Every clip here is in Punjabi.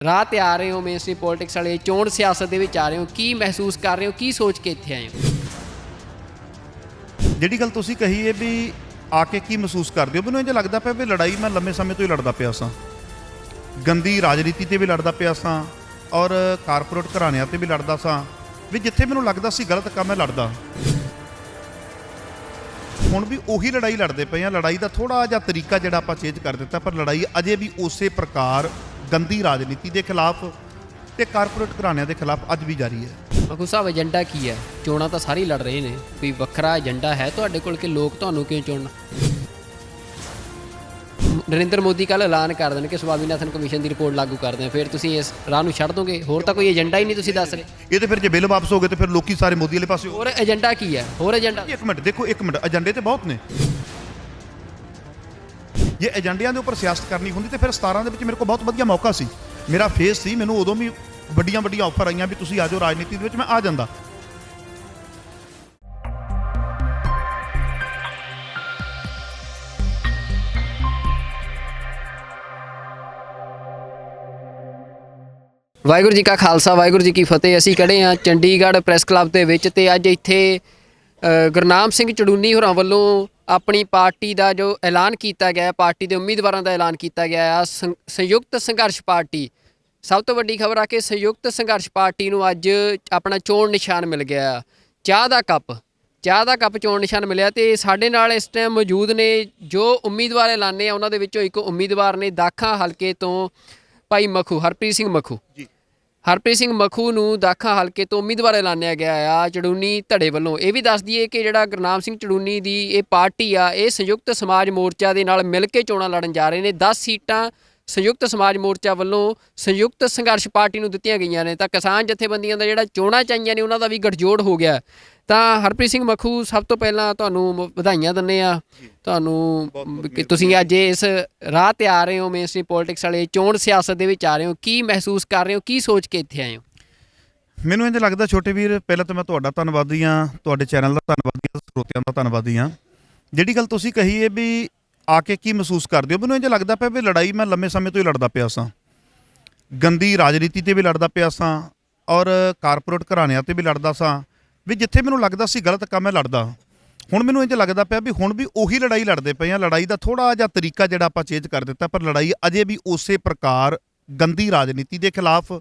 ਰਾਹ ਤੇ ਆ ਰਹੇ ਹੋ ਮੇਨ ਸਟ੍ਰੀਮ ਪੋਲਿਟਿਕਸ ਵਾਲੇ ਚੋਣ ਸਿਆਸਤ ਦੇ ਵਿੱਚ ਆ ਰਹੇ ਹੋ, ਕੀ ਮਹਿਸੂਸ ਕਰ ਰਹੇ ਹੋ, ਕੀ ਸੋਚ ਕੇ ਇੱਥੇ ਆਏ ਹੋ? ਜਿਹੜੀ ਗੱਲ ਤੁਸੀਂ ਕਹੀ ਹੈ ਵੀ ਆ ਕੇ ਕੀ ਮਹਿਸੂਸ ਕਰਦੇ ਹੋ, ਮੈਨੂੰ ਇੰਝ ਲੱਗਦਾ ਪਿਆ ਵੀ ਲੜਾਈ ਮੈਂ ਲੰਮੇ ਸਮੇਂ ਤੋਂ ਹੀ ਲੜਦਾ ਪਿਆ ਸਾਂ। ਗੰਦੀ ਰਾਜਨੀਤੀ ਤੇ ਵੀ ਲੜਦਾ ਪਿਆ ਸਾਂ ਔਰ ਕਾਰਪੋਰੇਟ ਘਰਾਣਿਆਂ ਤੇ ਵੀ ਲੜਦਾ ਸਾਂ ਵੀ ਜਿੱਥੇ ਮੈਨੂੰ ਲੱਗਦਾ ਸੀ ਗਲਤ ਕੰਮ ਹੈ ਲੜਦਾ। ਹੁਣ ਵੀ ਉਹੀ ਲੜਾਈ ਲੜਦੇ ਪਏ ਆ। ਲੜਾਈ ਦਾ ਥੋੜਾ ਜਿਹਾ ਤਰੀਕਾ ਜਿਹੜਾ ਆਪਾਂ ਚੇਂਜ ਕਰ ਦਿੱਤਾ, ਪਰ ਲੜਾਈ ਅਜੇ ਵੀ ਉਸੇ ਪ੍ਰਕਾਰ ਗੰਦੀ ਰਾਜਨੀਤੀ ਦੇ ਖਿਲਾਫ ਤੇ ਕਾਰਪੋਰੇਟ ਘਰਾਣਿਆਂ ਦੇ ਖਿਲਾਫ ਅੱਜ ਵੀ ਜਾਰੀ ਹੈ। ਮਖੂ ਸਾਹਿਬ, ਏਜੰਡਾ ਕੀ ਹੈ? ਚੋਣਾਂ ਤਾਂ ਸਾਰੇ ਲੜ ਰਹੇ ਨੇ, ਕੋਈ ਵੱਖਰਾ ਏਜੰਡਾ ਹੈ ਤੁਹਾਡੇ ਕੋਲ ਕਿ ਲੋਕ ਤੁਹਾਨੂੰ ਕਿਉਂ ਚੁਣਨ? ਨਰਿੰਦਰ ਮੋਦੀ ਕੱਲ੍ਹ ਐਲਾਨ ਕਰ ਦੇਣ ਕਿ ਸਵਾਮੀਨਾਥਨ ਕਮਿਸ਼ਨ ਦੀ ਰਿਪੋਰਟ ਲਾਗੂ ਕਰਦੇ ਆ, ਫਿਰ ਤੁਸੀਂ ਇਸ ਰਾਹ ਨੂੰ ਛੱਡ ਦੋਗੇ? ਹੋਰ ਤਾਂ ਕੋਈ ਏਜੰਡਾ ਹੀ ਨਹੀਂ ਤੁਸੀਂ ਦੱਸ ਰਹੇ। ਇਹ ਤੇ ਫਿਰ ਜੇ ਬਿੱਲ ਵਾਪਸ ਹੋ ਗਏ ਤੇ ਫਿਰ ਲੋਕੀ ਸਾਰੇ ਮੋਦੀ ਵਾਲੇ ਪਾਸੇ। ਹੋਰ ਏਜੰਡਾ ਕੀ ਹੈ? ਹੋਰ ਏਜੰਡਾ? ਇੱਕ ਮਿੰਟ ਦੇਖੋ, ਇੱਕ ਮਿੰਟ, ਏਜੰਡੇ ਤੇ ਬਹੁਤ ਨੇ। ਜੇ ਏਜੰਡਿਆਂ ਦੇ ਉੱਪਰ ਸਿਆਸਤ ਕਰਨੀ ਹੁੰਦੀ ਤੇ ਫਿਰ 17 ਦੇ ਵਿੱਚ ਮੇਰੇ ਕੋਲ ਬਹੁਤ ਵਧੀਆ ਮੌਕਾ ਸੀ, ਮੇਰਾ ਫੇਸ ਸੀ, ਮੈਨੂੰ ਉਦੋਂ ਵੀ ਵੱਡੀਆਂ ਵੱਡੀਆਂ ਆਫਰ ਆਈਆਂ ਵੀ ਤੁਸੀਂ ਆ ਜਾਓ ਰਾਜਨੀਤੀ ਦੇ ਵਿੱਚ, ਮੈਂ ਆ ਜਾਂਦਾ। ਵਾਹਿਗੁਰੂ ਜੀ ਕਾ ਖਾਲਸਾ, ਵਾਹਿਗੁਰੂ ਜੀ ਕੀ ਫਤਿਹ। ਅਸੀਂ ਖੜੇ ਹਾਂ ਚੰਡੀਗੜ੍ਹ ਪ੍ਰੈਸ ਕਲੱਬ ਦੇ ਵਿੱਚ ਤੇ ਅੱਜ ਇੱਥੇ ਗੁਰਨਾਮ ਸਿੰਘ ਚੜੂਨੀ ਹੋਰਾਂ ਵੱਲੋਂ ਆਪਣੀ ਪਾਰਟੀ ਦਾ ਜੋ ਐਲਾਨ ਕੀਤਾ ਗਿਆ, ਪਾਰਟੀ ਦੇ ਉਮੀਦਵਾਰਾਂ ਦਾ ਐਲਾਨ ਕੀਤਾ ਗਿਆ ਆ। ਸੰਯੁਕਤ ਸੰਘਰਸ਼ ਪਾਰਟੀ, ਸਭ ਤੋਂ ਵੱਡੀ ਖਬਰ ਆ ਕਿ ਸੰਯੁਕਤ ਸੰਘਰਸ਼ ਪਾਰਟੀ ਨੂੰ ਅੱਜ ਆਪਣਾ ਚੋਣ ਨਿਸ਼ਾਨ ਮਿਲ ਗਿਆ, ਚਾਹ ਦਾ ਕੱਪ ਚੋਣ ਨਿਸ਼ਾਨ ਮਿਲਿਆ। ਤੇ ਸਾਡੇ ਨਾਲ ਇਸ ਟਾਈਮ ਮੌਜੂਦ ਨੇ ਜੋ ਉਮੀਦਵਾਰ ਐਲਾਨੇ ਆ, ਉਹਨਾਂ ਦੇ ਵਿੱਚੋਂ ਇੱਕ ਉਮੀਦਵਾਰ ਨੇ ਦਾਖਾ ਹਲਕੇ ਤੋਂ ਭਾਈ ਮਖੂ, ਹਰਪ੍ਰੀਤ ਸਿੰਘ ਮਖੂ ਜੀ। ਹਰਪ੍ਰੀਤ ਸਿੰਘ ਮਖੂ ਨੂੰ ਦਾਖਾ ਹਲਕੇ ਤੋਂ ਉਮੀਦਵਾਰ ਐਲਾਨਿਆ ਗਿਆ ਆ ਚੜੂਨੀ ਧੜੇ ਵੱਲੋਂ। ਇਹ ਵੀ ਦੱਸ ਦਈਏ ਕਿ ਜਿਹੜਾ ਗੁਰਨਾਮ ਸਿੰਘ ਚੜੂਨੀ ਦੀ ਇਹ ਪਾਰਟੀ ਆ, ਇਹ ਸੰਯੁਕਤ ਸਮਾਜ ਮੋਰਚਾ ਦੇ ਨਾਲ ਮਿਲ ਕੇ ਚੋਣਾਂ ਲੜਨ ਜਾ ਰਹੇ ਨੇ। 10 ਸੀਟਾਂ ਸੰਯੁਕਤ ਸਮਾਜ ਮੋਰਚਾ ਵੱਲੋਂ ਸੰਯੁਕਤ ਸੰਘਰਸ਼ ਪਾਰਟੀ ਨੂੰ ਦਿੱਤੀਆਂ ਗਈਆਂ ਨੇ, ਤਾਂ ਕਿਸਾਨ ਜਥੇਬੰਦੀਆਂ ਦਾ ਜਿਹੜਾ ਚੋਣਾਂ ਚਾਹੀਆਂ ਨੇ ਉਹਨਾਂ ਦਾ ਵੀ ਗਠਜੋੜ ਹੋ ਗਿਆ। ਤਾਂ ਹਰਪ੍ਰੀਤ ਸਿੰਘ ਮਖੂ, ਸਭ ਤੋਂ ਪਹਿਲਾਂ ਤੁਹਾਨੂੰ ਵਧਾਈਆਂ ਦਿੰਦੇ ਆ ਤੁਹਾਨੂੰ ਕਿ ਤੁਸੀਂ ਅੱਜ ਇਸ ਰਾਹ ਤੇ ਆ ਰਹੇ ਹੋ ਮੇਨ ਸਟ੍ਰੀਮ ਪੋਲਿਟਿਕਸ ਵਾਲੇ ਚੋਣ ਸਿਆਸਤ ਦੇ ਵਿੱਚ ਆ ਰਹੇ ਹੋ, ਕੀ ਮਹਿਸੂਸ ਕਰ ਰਹੇ ਹੋ, ਕੀ ਸੋਚ ਕੇ ਇੱਥੇ ਆਏ ਹੋ? ਮੈਨੂੰ ਇੰਝ ਲੱਗਦਾ ਛੋਟੇ ਵੀਰ, ਪਹਿਲਾਂ ਤਾਂ ਮੈਂ ਤੁਹਾਡਾ ਧੰਨਵਾਦੀ ਹਾਂ, ਤੁਹਾਡੇ ਚੈਨਲ ਦਾ ਧੰਨਵਾਦੀ ਹਾਂ, ਸਰੋਤਿਆਂ ਦਾ ਧੰਨਵਾਦੀ ਹਾਂ। ਜਿਹੜੀ ਗੱਲ ਤੁਸੀਂ ਕਹੀ ਹੈ ਵੀ ਆ ਕੇ ਕੀ ਮਹਿਸੂਸ ਕਰਦੇ ਹੋ, ਮੈਨੂੰ ਇੰਝ ਲੱਗਦਾ ਪਿਆ ਵੀ ਲੜਾਈ ਮੈਂ ਲੰਮੇ ਸਮੇਂ ਤੋਂ ਹੀ ਲੜਦਾ ਪਿਆ ਸਾਂ। ਗੰਦੀ ਰਾਜਨੀਤੀ ਤੇ ਵੀ ਲੜਦਾ ਪਿਆ ਸਾਂ ਔਰ ਕਾਰਪੋਰੇਟ ਘਰਾਣਿਆਂ ਤੇ ਵੀ ਲੜਦਾ ਸਾਂ ਵੀ ਜਿੱਥੇ ਮੈਨੂੰ ਲੱਗਦਾ ਸੀ ਗਲਤ ਕੰਮ ਹੈ ਲੜਦਾ। ਹੁਣ ਮੈਨੂੰ ਇੰਝ ਲੱਗਦਾ ਪਿਆ ਵੀ ਹੁਣ ਵੀ ਉਹੀ ਲੜਾਈ ਲੜਦੇ ਪਏ ਆ। ਲੜਾਈ ਦਾ ਥੋੜਾ ਜਿਹਾ ਤਰੀਕਾ ਜਿਹੜਾ ਆਪਾਂ ਚੇਂਜ ਕਰ ਦਿੱਤਾ, ਪਰ ਲੜਾਈ ਅਜੇ ਵੀ ਉਸੇ ਪ੍ਰਕਾਰ ਗੰਦੀ ਰਾਜਨੀਤੀ ਦੇ ਖਿਲਾਫ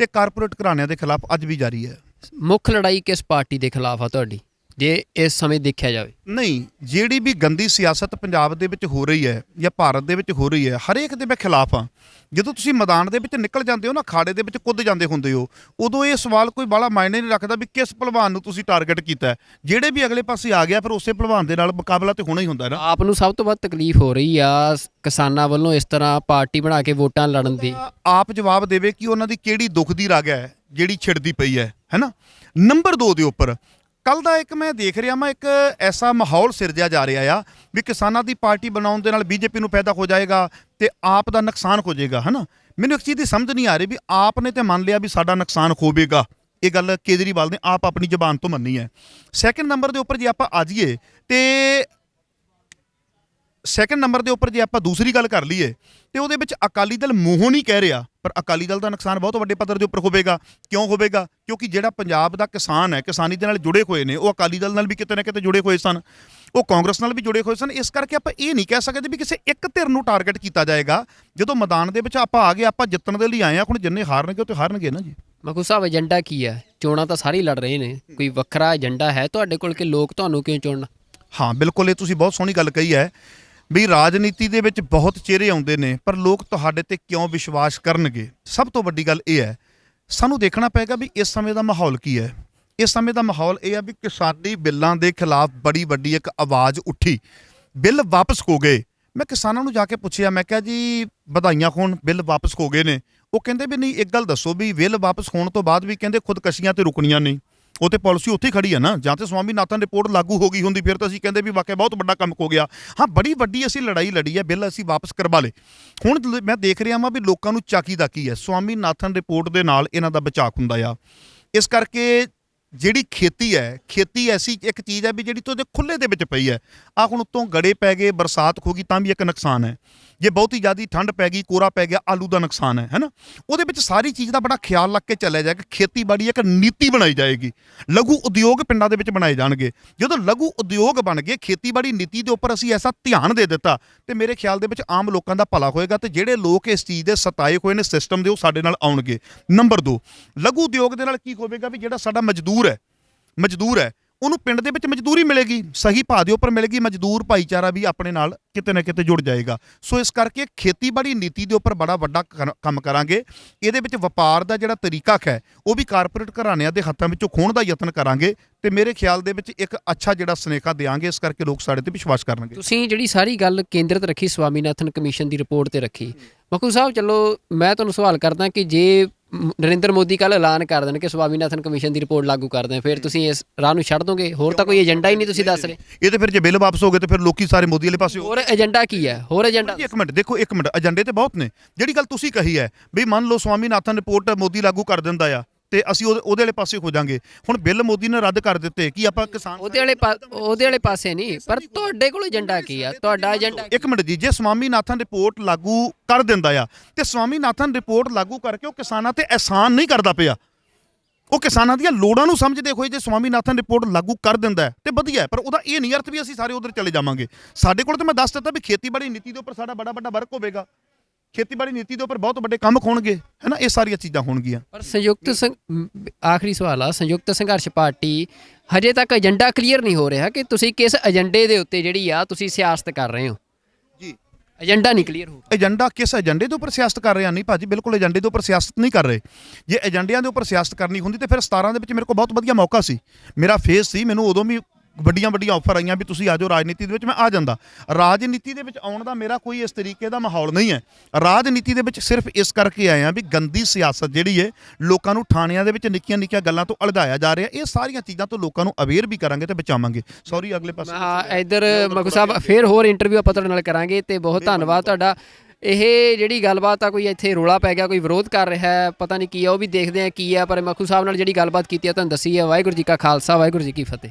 ਤੇ ਕਾਰਪੋਰੇਟ ਘਰਾਣਿਆਂ ਦੇ ਖਿਲਾਫ ਅੱਜ ਵੀ ਜਾਰੀ ਹੈ। ਮੁੱਖ ਲੜਾਈ ਕਿਸ ਪਾਰਟੀ ਦੇ ਖਿਲਾਫ ਆ ਤੁਹਾਡੀ, ਜੇ ਇਸ ਸਮੇਂ ਦੇਖਿਆ ਜਾਵੇ? ਨਹੀਂ, ਜਿਹੜੀ ਵੀ ਗੰਦੀ ਸਿਆਸਤ ਪੰਜਾਬ ਦੇ ਵਿੱਚ ਹੋ ਰਹੀ ਹੈ ਜਾਂ ਭਾਰਤ ਦੇ ਵਿੱਚ ਹੋ ਰਹੀ ਹੈ, ਹਰੇਕ ਦੇ ਮੈਂ ਖਿਲਾਫ ਹਾਂ। ਜਦੋਂ ਤੁਸੀਂ ਮੈਦਾਨ ਦੇ ਵਿੱਚ ਨਿਕਲ ਜਾਂਦੇ ਹੋ ਨਾ, ਅਖਾੜੇ ਦੇ ਵਿੱਚ ਕੁੱਦ ਜਾਂਦੇ ਹੁੰਦੇ ਹੋ, ਉਦੋਂ ਇਹ ਸਵਾਲ ਕੋਈ ਬਾਹਲਾ ਮਾਇਨੇ ਨਹੀਂ ਰੱਖਦਾ ਵੀ ਕਿਸ ਭਲਵਾਨ ਨੂੰ ਤੁਸੀਂ ਟਾਰਗੇਟ ਕੀਤਾ। ਜਿਹੜੇ ਵੀ ਅਗਲੇ ਪਾਸੇ ਆ ਗਿਆ ਫਿਰ ਉਸੇ ਭਲਵਾਨ ਦੇ ਨਾਲ ਮੁਕਾਬਲਾ ਤੇ ਹੋਣਾ ਹੀ ਹੁੰਦਾ ਨਾ। ਆਪ ਨੂੰ ਸਭ ਤੋਂ ਵੱਧ ਤਕਲੀਫ ਹੋ ਰਹੀ ਆ ਕਿਸਾਨਾਂ ਵੱਲੋਂ ਇਸ ਤਰ੍ਹਾਂ ਪਾਰਟੀ ਬਣਾ ਕੇ ਵੋਟਾਂ ਲੜਨ ਦੀ। ਆਪ ਜਵਾਬ ਦੇਵੇ ਕਿ ਉਹਨਾਂ ਦੀ ਕਿਹੜੀ ਦੁੱਖ ਦੀ ਰਗ ਹੈ ਜਿਹੜੀ ਛਿੜਦੀ ਪਈ ਹੈ ਨਾ। ਨੰਬਰ 2 ਦੇ ਉੱਪਰ ਕੱਲ੍ਹ ਦਾ ਇੱਕ ਮੈਂ ਦੇਖ ਰਿਹਾ, ਮੈਂ ਇੱਕ ਐਸਾ ਮਾਹੌਲ ਸਿਰਜਿਆ ਜਾ ਰਿਹਾ ਆ ਵੀ ਕਿਸਾਨਾਂ ਦੀ ਪਾਰਟੀ ਬਣਾਉਣ ਦੇ ਨਾਲ ਬੀਜੇਪੀ ਨੂੰ ਫਾਇਦਾ ਹੋ ਜਾਏਗਾ ਤੇ ਆਪ ਦਾ ਨੁਕਸਾਨ ਹੋ ਜਾਏਗਾ, ਹੈ ਨਾ। ਮੈਨੂੰ ਇੱਕ ਚੀਜ਼ ਦੀ ਸਮਝ ਨਹੀਂ ਆ ਰਹੀ ਵੀ ਆਪ ਨੇ ਤੇ ਮੰਨ ਲਿਆ ਵੀ ਸਾਡਾ ਨੁਕਸਾਨ ਹੋਵੇਗਾ, ਇਹ ਗੱਲ ਕੇਜਰੀਵਾਲ ਨੇ ਆਪ ਆਪਣੀ ਜ਼ਬਾਨ ਤੋਂ ਮੰਨੀ ਹੈ। ਸੈਕਿੰਡ ਨੰਬਰ ਦੇ ਉੱਪਰ ਜੇ ਆਪਾਂ ਆ ਜਾਈਏ ਤੇ ਸੈਕਿੰਡ ਨੰਬਰ ਦੇ ਉੱਪਰ ਜੇ ਆਪਾਂ ਦੂਸਰੀ ਗੱਲ ਕਰ ਲਈਏ ਤੇ ਉਹਦੇ ਵਿੱਚ ਅਕਾਲੀ ਦਲ ਮੂੰਹੋਂ ਨਹੀਂ ਕਹਿ ਰਿਹਾ, ਪਰ ਅਕਾਲੀ ਦਲ ਦਾ ਨੁਕਸਾਨ ਬਹੁਤ ਵੱਡੇ ਪੱਧਰ ਦੇ ਉੱਪਰ ਹੋਵੇਗਾ। ਕਿਉਂ ਹੋਵੇਗਾ? ਕਿਉਂਕਿ ਜਿਹੜਾ ਪੰਜਾਬ ਦਾ ਕਿਸਾਨ ਹੈ, ਕਿਸਾਨੀ ਦੇ ਨਾਲ ਜੁੜੇ ਹੋਏ ਨੇ, ਉਹ ਅਕਾਲੀ ਦਲ ਨਾਲ ਵੀ ਕਿਤੇ ਨਾ ਕਿਤੇ ਜੁੜੇ ਹੋਏ ਸਨ, ਉਹ ਕਾਂਗਰਸ ਨਾਲ ਵੀ ਜੁੜੇ ਹੋਏ ਸਨ। ਇਸ ਕਰਕੇ ਆਪਾਂ ਇਹ ਨਹੀਂ ਕਹਿ ਸਕਦੇ ਵੀ ਕਿਸੇ ਇੱਕ ਧਿਰ ਨੂੰ ਟਾਰਗੇਟ ਕੀਤਾ ਜਾਏਗਾ। ਜਦੋਂ ਮੈਦਾਨ ਦੇ ਵਿੱਚ ਆਪਾਂ ਆ ਗਏ, ਆਪਾਂ ਜਿੱਤਣ ਦੇ ਲਈ ਆਏ ਹਾਂ, ਹੁਣ ਜਿੰਨੇ ਹਾਰਨਗੇ ਉਹ ਤੇ ਹਾਰਨਗੇ ਨਾ ਜੀ। ਮਖੂ ਸਾਹਿਬ, ਏਜੰਡਾ ਕੀ ਹੈ? ਚੋਣਾਂ ਤਾਂ ਸਾਰੇ ਲੜ ਰਹੇ ਨੇ, ਕੋਈ ਵੱਖਰਾ ਏਜੰਡਾ ਹੈ ਤੁਹਾਡੇ ਕੋਲ ਕਿ ਲੋਕ ਤੁਹਾਨੂੰ ਕਿਉਂ ਚੁਣਨ? ਹਾਂ ਬਿਲਕੁਲ, ਇਹ ਤੁਸੀਂ ਬਹੁਤ ਸੋਹਣੀ ਗੱਲ ਕਹੀ ਹੈ ਵੀ ਰਾਜਨੀਤੀ ਦੇ ਵਿੱਚ ਬਹੁਤ ਚਿਹਰੇ ਆਉਂਦੇ ਨੇ, ਪਰ ਲੋਕ ਤੁਹਾਡੇ ਤੇ ਕਿਉਂ ਵਿਸ਼ਵਾਸ ਕਰਨਗੇ। ਸਭ ਤੋਂ ਵੱਡੀ ਗੱਲ ਇਹ ਹੈ, ਸਾਨੂੰ ਦੇਖਣਾ ਪਏਗਾ ਵੀ ਇਸ ਸਮੇਂ ਦਾ ਮਾਹੌਲ ਕੀ ਹੈ। ਇਸ ਸਮੇਂ ਦਾ ਮਾਹੌਲ ਇਹ ਹੈ ਵੀ ਕਿਸਾਨੀ ਬਿੱਲਾਂ ਦੇ ਖਿਲਾਫ ਬੜੀ ਵੱਡੀ ਇੱਕ ਆਵਾਜ਼ ਉੱਠੀ, ਬਿੱਲ ਵਾਪਸ ਹੋ ਗਏ। ਮੈਂ ਕਿਸਾਨਾਂ ਨੂੰ ਜਾ ਕੇ ਪੁੱਛਿਆ, ਮੈਂ ਕਿਹਾ ਜੀ ਵਧਾਈਆਂ ਹੋਣ, ਬਿੱਲ ਵਾਪਸ ਹੋ ਗਏ ਨੇ। ਉਹ ਕਹਿੰਦੇ ਵੀ ਨਹੀਂ, ਇੱਕ ਗੱਲ ਦੱਸੋ ਵੀ ਬਿੱਲ ਵਾਪਸ ਹੋਣ ਤੋਂ ਬਾਅਦ ਵੀ ਕਹਿੰਦੇ ਖੁਦਕਸ਼ੀਆਂ ਤੇ ਰੁਕਣੀਆਂ ਨਹੀਂ, ਉਹ ਤੇ ਪਾਲਿਸੀ ਉੱਥੇ ਹੀ ਖੜੀ ਹੈ ਨਾ। ਜਾਂ ਤੇ ਸਵਾਮੀਨਾਥਨ ਰਿਪੋਰਟ ਲਾਗੂ ਹੋ ਗਈ ਹੁੰਦੀ ਫਿਰ ਤਾਂ ਅਸੀਂ ਕਹਿੰਦੇ ਵੀ ਵਾਕਿਆ ਬਹੁਤ ਵੱਡਾ ਕੰਮ ਹੋ ਗਿਆ। ਹਾਂ, ਬੜੀ ਵੱਡੀ ਅਸੀਂ ਲੜਾਈ ਲੜੀ ਹੈ, ਬਿੱਲ ਅਸੀਂ ਵਾਪਸ ਕਰਵਾ ਲਏ। ਹੁਣ ਮੈਂ ਦੇਖ ਰਿਹਾ ਵਾਂ ਵੀ ਲੋਕਾਂ ਨੂੰ ਚਾਕੀ ਦਾ ਕੀ ਹੈ, ਸਵਾਮੀਨਾਥਨ ਰਿਪੋਰਟ ਦੇ ਨਾਲ ਇਹਨਾਂ ਦਾ ਬਚਾਅ ਹੁੰਦਾ ਆ। ਇਸ ਕਰਕੇ ਜਿਹੜੀ ਖੇਤੀ ਐਸੀ ਇੱਕ ਚੀਜ਼ ਹੈ ਵੀ ਜਿਹੜੀ ਤੁਹਾਡੇ ਖੁੱਲੇ ਦੇ ਵਿੱਚ ਪਈ ਹੈ। ਆ ਹੁਣ ਉੱਤੋਂ ਗੜੇ ਪੈ ਗਏ, ਬਰਸਾਤ ਹੋ ਗਈ ਤਾਂ ਵੀ ਇੱਕ ਨੁਕਸਾਨ ਹੈ। ਜੇ ਬਹੁਤੀ ਜ਼ਿਆਦਾ ਠੰਡ ਪੈ ਗਈ, ਕੋਰਾ ਪੈ ਗਿਆ, ਆਲੂ ਦਾ ਨੁਕਸਾਨ ਹੈ ਨਾ। ਉਹਦੇ ਵਿੱਚ ਸਾਰੀ ਚੀਜ਼ ਦਾ ਬੜਾ ਖਿਆਲ ਰੱਖ ਕੇ ਚੱਲਿਆ ਜਾਏਗਾ। ਖੇਤੀਬਾੜੀ ਇੱਕ ਨੀਤੀ ਬਣਾਈ ਜਾਏਗੀ, ਲਘੂ ਉਦਯੋਗ ਪਿੰਡਾਂ ਦੇ ਵਿੱਚ ਬਣਾਏ ਜਾਣਗੇ। ਜਦੋਂ ਲਘੂ ਉਦਯੋਗ ਬਣ ਗਏ, ਖੇਤੀਬਾੜੀ ਨੀਤੀ ਦੇ ਉੱਪਰ ਅਸੀਂ ਐਸਾ ਧਿਆਨ ਦੇ ਦਿੱਤਾ ਤੇ ਮੇਰੇ ਖਿਆਲ ਦੇ ਵਿੱਚ ਆਮ ਲੋਕਾਂ ਦਾ ਭਲਾ ਹੋਏਗਾ ਤੇ ਜਿਹੜੇ ਲੋਕ ਇਸ ਚੀਜ਼ ਦੇ ਸਤਾਏ ਹੋਏ ਨੇ ਸਿਸਟਮ ਦੇ, ਉਹ ਸਾਡੇ ਨਾਲ ਆਉਣਗੇ। ਨੰਬਰ 2, ਲਘੂ ਉਦਯੋਗ ਦੇ ਨਾਲ ਕੀ ਹੋਵੇਗਾ ਵੀ ਜਿਹੜਾ ਸਾਡਾ ਮਜ਼ਦੂਰ ਹੈ ਉਹਨੂੰ ਪਿੰਡ ਦੇ ਵਿੱਚ ਮਜ਼ਦੂਰੀ ਮਿਲੇਗੀ, ਸਹੀ ਭਾਅ ਦੇ ਉੱਪਰ ਮਿਲੇਗੀ। ਮਜ਼ਦੂਰ ਭਾਈਚਾਰਾ ਵੀ ਆਪਣੇ ਨਾਲ ਕਿਤੇ ਨਾ ਕਿਤੇ ਜੁੜ ਜਾਏਗਾ। ਸੋ ਇਸ ਕਰਕੇ ਖੇਤੀਬਾੜੀ ਨੀਤੀ ਦੇ ਉੱਪਰ ਬੜਾ ਵੱਡਾ ਕੰਮ ਕਰਾਂਗੇ। ਇਹਦੇ ਵਿੱਚ ਵਪਾਰ ਦਾ ਜਿਹੜਾ ਤਰੀਕਾ ਹੈ ਉਹ ਵੀ ਕਾਰਪੋਰੇਟ ਘਰਾਣਿਆਂ ਦੇ ਹੱਥਾਂ ਵਿੱਚੋਂ ਖੋਹਣ ਦਾ ਯਤਨ ਕਰਾਂਗੇ ਤੇ ਮੇਰੇ ਖਿਆਲ ਦੇ ਵਿੱਚ ਇੱਕ ਅੱਛਾ ਜਿਹੜਾ ਸੁਨੇਹਾ ਦੇਵਾਂਗੇ। ਇਸ ਕਰਕੇ ਲੋਕ ਸਾਡੇ ਤੇ ਵਿਸ਼ਵਾਸ ਕਰਨਗੇ। ਤੁਸੀਂ ਜਿਹੜੀ ਸਾਰੀ ਗੱਲ ਕੇਂਦਰਿਤ ਰੱਖੀ ਸਵਾਮੀਨਾਥਨ ਕਮਿਸ਼ਨ ਦੀ ਰਿਪੋਰਟ ਤੇ ਰੱਖੀ, ਮੱਖੂ ਸਾਹਿਬ ਚਲੋ ਮੈਂ ਤੁਹਾਨੂੰ ਸਵਾਲ ਕਰਦਾ ਕਿ ਜੇ ਨਰਿੰਦਰ ਮੋਦੀ ਕੱਲ ਐਲਾਨ ਕਰ ਦੇਣ ਕਿ ਸਵਾਮੀਨਾਥਨ ਕਮਿਸ਼ਨ ਦੀ ਰਿਪੋਰਟ ਲਾਗੂ ਕਰਦੇ ਫਿਰ ਤੁਸੀਂ ਇਸ ਰਾਹ ਨੂੰ ਛੱਡ ਦੋਗੇ? ਹੋਰ ਤਾਂ ਕੋਈ ਏਜੰਡਾ ਹੀ ਨਹੀਂ ਤੁਸੀਂ ਦੱਸ ਰਹੇ। ਇਹ ਤੇ ਫਿਰ ਜੇ ਬਿੱਲ ਵਾਪਸ ਹੋ ਗਏ ਤੇ ਫਿਰ ਲੋਕੀ ਸਾਰੇ ਮੋਦੀ ਵਾਲੇ ਪਾਸੇ। ਹੋਰ ਏਜੰਡਾ ਕੀ ਹੈ? ਹੋਰ ਏਜੰਡਾ ਇੱਕ ਮਿੰਟ ਦੇਖੋ, ਇੱਕ ਮਿੰਟ, ਏਜੰਡੇ ਤੇ ਬਹੁਤ ਨੇ। ਜਿਹੜੀ ਗੱਲ ਤੁਸੀਂ ਕਹੀ ਹੈ ਵੀ ਮੰਨ ਲਓ ਸਵਾਮੀਨਾਥਨ ਰਿਪੋਰਟ ਮੋਦੀ ਲਾਗੂ ਕਰ ਦਿੰਦਾ ਆ ਤੇ ਅਸੀਂ ਉਹਦੇ ਵਾਲੇ ਪਾਸੇ ਹੋ ਜਾਾਂਗੇ। ਹੁਣ ਬਿੱਲ ਮੋਦੀ ਨੇ ਰੱਦ ਕਰ ਦਿੱਤੇ ਕਿ ਆਪਾਂ ਕਿਸਾਨ ਉਹਦੇ ਵਾਲੇ ਪਾਸੇ ਨਹੀਂ, ਪਰ ਤੁਹਾਡੇ ਕੋਲ ਏਜੰਡਾ ਕੀ ਆ? ਤੁਹਾਡਾ ਏਜੰਡਾ ਇੱਕ ਮਿੰਟ ਜੀ, ਜੇ ਸਵਾਮੀਨਾਥਨ ਰਿਪੋਰਟ ਲਾਗੂ ਕਰ ਦਿੰਦਾ ਆ ਤੇ ਸਵਾਮੀਨਾਥਨ ਰਿਪੋਰਟ ਲਾਗੂ ਕਰਕੇ ਉਹ ਕਿਸਾਨਾਂ ਤੇ ਅਹਿਸਾਨ ਨਹੀਂ ਕਰਦਾ ਪਿਆ, ਉਹ ਕਿਸਾਨਾਂ ਦੀਆਂ ਲੋੜਾਂ ਨੂੰ ਸਮਝਦੇ ਹੋਏ ਜੇ ਸਵਾਮੀਨਾਥਨ ਰਿਪੋਰਟ ਲਾਗੂ ਕਰ ਦਿੰਦਾ ਤੇ ਵਧੀਆ। ਪਰ ਉਹਦਾ ਇਹ ਨਹੀਂ ਅਰਥ ਵੀ ਅਸੀਂ ਸਾਰੇ ਉਧਰ ਚਲੇ ਜਾਵਾਂਗੇ। ਸਾਡੇ ਕੋਲ ਤਾਂ ਮੈਂ ਦੱਸ ਦਿੱਤਾ ਵੀ ਖੇਤੀਬਾੜੀ ਨੀਤੀ ਦੇ ਉੱਪਰ ਸਾਡਾ ਬੜਾ ਵੱਡਾ ਵਰਕ ਹੋਵੇਗਾ। ਖੇਤੀਬਾੜੀ ਨੀਤੀ ਦੇ ਉੱਪਰ ਬਹੁਤ ਵੱਡੇ ਕੰਮ ਹੋਣਗੇ, ਹੈ ਨਾ। ਇਹ ਸਾਰੀਆਂ ਚੀਜ਼ਾਂ ਹੋਣਗੀਆਂ। ਪਰ ਆਖਰੀ ਸਵਾਲ ਆ, ਸੰਯੁਕਤ ਸੰਘਰਸ਼ ਪਾਰਟੀ ਹਜੇ ਤੱਕ ਏਜੰਡਾ ਕਲੀਅਰ ਨਹੀਂ ਹੋ ਰਿਹਾ ਕਿ ਤੁਸੀਂ ਕਿਸ ਏਜੰਡੇ ਦੇ ਉੱਤੇ ਜਿਹੜੀ ਆ ਤੁਸੀਂ ਸਿਆਸਤ ਕਰ ਰਹੇ ਹੋ ਜੀ। ਏਜੰਡਾ ਨਹੀਂ ਕਲੀਅਰ ਹੋ। ਏਜੰਡਾ ਕਿਸ ਏਜੰਡੇ ਦੇ ਉੱਪਰ ਸਿਆਸਤ ਕਰ ਰਹੇ ਆ? ਨਹੀਂ ਭਾਜੀ, ਬਿਲਕੁਲ ਏਜੰਡੇ ਦੇ ਉੱਪਰ ਸਿਆਸਤ ਨਹੀਂ ਕਰ ਰਹੇ। ਜੇ ਏਜੰਡਿਆਂ ਦੇ ਉੱਪਰ ਸਿਆਸਤ ਕਰਨੀ ਹੁੰਦੀ ਤੇ ਫਿਰ 17 ਦੇ ਵਿੱਚ ਮੇਰੇ ਕੋਲ ਬਹੁਤ ਵਧੀਆ ਮੌਕਾ ਸੀ, ਮੇਰਾ ਫੇਸ ਸੀ, ਮੈਨੂੰ ਉਦੋਂ ਵੀ ਵੱਡੀਆਂ ਆਫਰ ਆਈਆਂ ਵੀ ਤੁਸੀਂ ਆ ਜਾਓ ਰਾਜਨੀਤੀ ਦੇ ਵਿੱਚ, ਮੈਂ ਆ ਜਾਂਦਾ। ਰਾਜਨੀਤੀ ਦੇ ਵਿੱਚ ਆਉਣ ਦਾ ਮੇਰਾ ਕੋਈ ਇਸ ਤਰੀਕੇ ਦਾ ਮਾਹੌਲ ਨਹੀਂ ਹੈ। ਰਾਜਨੀਤੀ ਦੇ ਵਿੱਚ ਸਿਰਫ ਇਸ ਕਰਕੇ ਆਏ ਆ ਵੀ ਗੰਦੀ ਸਿਆਸਤ ਜਿਹੜੀ ਹੈ, ਲੋਕਾਂ ਨੂੰ ਥਾਣਿਆਂ ਦੇ ਵਿੱਚ ਨਿੱਕੀਆਂ ਗੱਲਾਂ ਤੋਂ ਅਲਝਾਇਆ ਜਾ ਰਿਹਾ, ਇਹ ਸਾਰੀਆਂ ਚੀਜ਼ਾਂ ਤੋਂ ਲੋਕਾਂ ਨੂੰ ਅਵੇਅਰ ਵੀ ਕਰਾਂਗੇ ਤੇ ਬਚਾਵਾਂਗੇ। ਸੌਰੀ, ਅਗਲੇ ਪਾਸੇ ਹਾਂ ਇੱਧਰ ਮੱਖੂ ਸਾਹਿਬ ਫਿਰ ਹੋਰ ਇੰਟਰਵਿਊ ਆਪਾਂ ਤੁਹਾਡੇ ਨਾਲ ਕਰਾਂਗੇ ਤੇ ਬਹੁਤ ਧੰਨਵਾਦ ਤੁਹਾਡਾ। ਇਹ ਜਿਹੜੀ ਗੱਲਬਾਤ ਆ, ਕੋਈ ਇੱਥੇ ਰੋਲਾ ਪੈ ਗਿਆ, ਕੋਈ ਵਿਰੋਧ ਕਰ ਰਿਹਾ ਹੈ, ਪਤਾ ਨਹੀਂ ਕੀ ਆ, ਉਹ ਵੀ ਦੇਖਦੇ ਆ ਕੀ ਆ। ਪਰ ਮੱਖੂ ਸਾਹਿਬ ਨਾਲ ਜਿਹੜੀ ਗੱਲਬਾਤ ਕੀਤੀ ਆ ਤੁਹਾਨੂੰ ਦੱਸੀ ਹੈ। ਵਾਹਿਗੁਰੂ ਜੀ ਕਾ ਖਾਲਸਾ, ਵਾਹਿਗੁਰੂ ਜੀ ਕੀ ਫਤਿਹ।